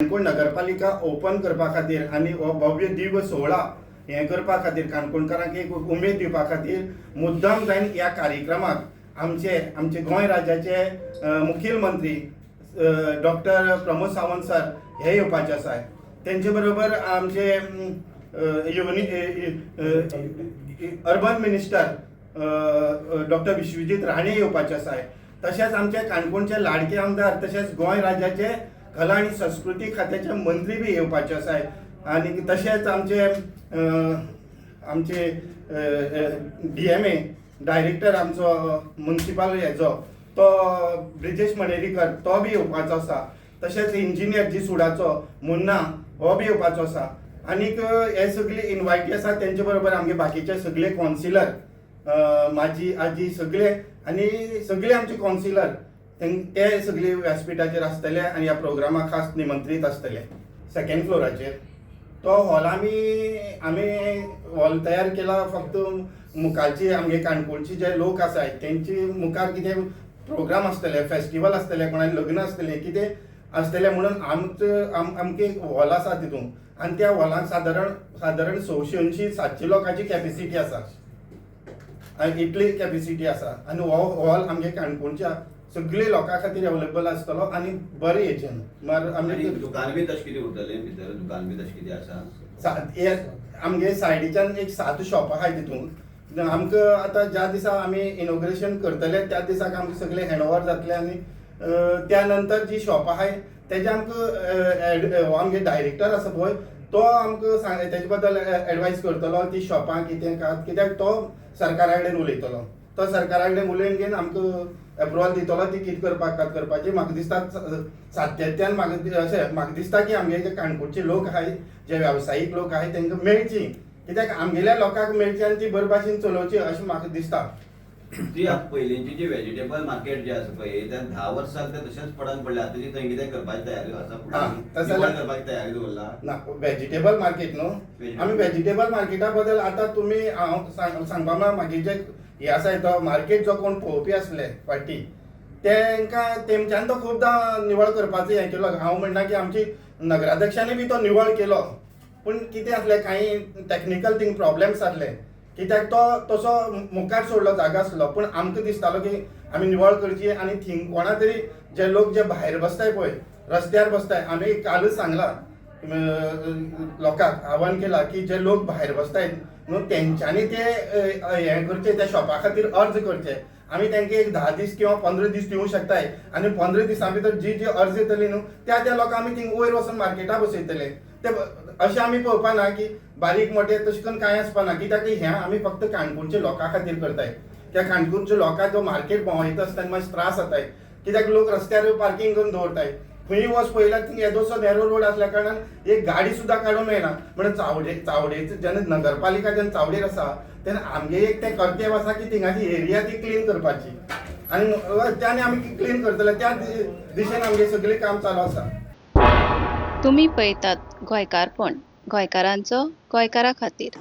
काणकोण नगरपालिका ओपन करपा खातीर आनी हो भव्य दिव्य सोहळा हें करपा खातीर काणकोणकारांक एक उमेद दिवपा खातीर मुद्दाम जावन ह्या कार्यक्रमाक आमचे गोंय राज्याचे मुखेलमंत्री डॉक्टर प्रमोद सावंत सर हे येवपाचे आसात. तेंचे बरोबर आमचे urban minister doctor Vishwajit Rane येवपाचे आसात. तशेंच आमचे काणकोणचे लाडके आमदार तशेंच गोंय राज्याचे कला आणि संस्कृती खात्याचे मंत्री बी येवपाचे आसात. आणि तशेंच आमचे DMA डायरेक्टर आमचो म्युनिसिपल हेचो तो ब्रिजेश मणेरीकर तो बी येवपाचो आसा. तशेंच इंजिनियर जी सुडाचो मुन्ना हो बी येवपाचो आसा. आनीक हे सगळे इन्वायटी आसा. तेंचे बरोबर आमगे बाकीचे सगळे कावन्सिलर माजी आजी सगळे आनी सगळे आमचे कावन्सिलर ते सगळे व्यासपीठाचेर आसतले आनी ह्या प्रोग्रामाक खास निमंत्रीत आसतले. सेकंड फ्लोराचेर तो हॉल आमी हॉल तयार केला फक्त मुखारची आमगे काणकोणची जे लोक आसात तेंची मुखार कितें प्रोग्राम आसतले, फेस्टिवल आसतले, कोणाचें लग्न आसतलें, कितें आसतलें म्हणून आमचे हॉल आसा तितून. आनी त्या हॉलांत सादारण 680-700 लोकांची कॅपेसिटी आसा. इतली कॅपेसिटी आसा. आनी हो हॉल आमगे काणकोणच्या सगळे लोकां खातीर अवेलेबल आसतलो आनी बरे हेच्यान. आनी दुकान बी तशें कितें उरतलें भितर? दुकान बी तशें कितें आसा? आमगे सायडीच्यान एक 7 शॉप आहाय तितून. आमकां आतां ज्या दिसा आमी इनॉग्रेशन करतले त्या दिसाक आमकां सगळे हँडओवर जातले आनी त्या नंतर जी शॉप आहाय तेजे आमकां आमगे डायरेक्टर आसा पळय तो आमकां तेजे बद्दल एडवायस करतलो ती शॉपां कितें कित्याक तो सरकारा कडेन उलयतलो. तो सरकारा कडेन उलयन घेवन आमकां एप्रुवल दितलो ती कितें करपाची. म्हाका दिसता सातत्यान म्हाका दिसता की आमगे जे काणकोणचे लोक आहाय जे वेवसायीक लोक आहाय तांकां मेळची, कित्याक आमगेल्या लोकांक मेळची आनी ती बरे भाशेन चलोवची अशें म्हाका दिसता. ती पयलींची जी व्हेजिटेबल मार्केट जे आसा पळय त्या 10 वर्सांक ते तशेंच पडून पडले. आता ती थंय कितें करपाची तयारी आसा? करपाची तयारी दवरला ना व्हेजिटेबल मार्केट न्हू. आमी व्हेजिटेबल मार्केटा बद्दल आतां तुमी हांव सांगपा म्हागे जे हे आसा तो मार्केट जो कोण पळोवपी आसले फाटी तेंकां तेमच्यान तो खुबदां निवळ करपाचो हें केलो. हांव म्हणना की आमची नगराध्यक्षांनी बी तो निवळ केलो पूण कितें आसलें कांय टॅक्निकल थिंग प्रॉब्लेम्स आसले कित्याक तो तसो मुखार सोडलो जागा आसलो. पूण आमकां दिसतालो की आमी निवळ करची आनी थिंग कोणा तरी जे लोक जे भायर बसताय पळय रस्त्यार बसताय आमी कालच सांगला लोकांक आव्हान केला की जे लोक भायर बसतायत न्हू तेंच्यांनी ते हें करचे त्या शॉपा खातीर अर्ज करचे. आमी तांकां एक 10 दीस किंवा 15 दीस दिवंक शकताय आनी 15 दिसां भितर जी अर्ज येतली न्हू त्या लोकांक आमी थिंग वयर वचून मार्केटार बसयतले. ते अशें आमी पळोवपा ना की बारीक मोठे तशें करून कांय आसपाना. कित्याक हें आमी फक्त काणकोणच्या लोकां खातीर करताय. त्या काणकोणच्या लोकांक जो मार्केट भोंवयता आसतना मातशे त्रास जाताय कित्याक लोक रस्त्यार पार्किंग करून दवरताय. खंय वच पळयल्यार थिंग येदोसो नॅरो रोड आसल्या कारणान एक गाडी सुद्दां काडूंक मेळना. म्हणून चावडेचो जेन्ना नगरपालिका जेन्ना चावडेर आसा तेन्ना आमगे एक तें कर्तव्य आसा की थिंगाची एरिया ती क्लीन करपाची आनी त्याने आमी क्लीन करतले. त्या दिशेन आमगे सगळें काम चालू आसा. तुम्ही पळयतात गोंयकारपण, गोंयकारांचो गोंयकारा खातीर.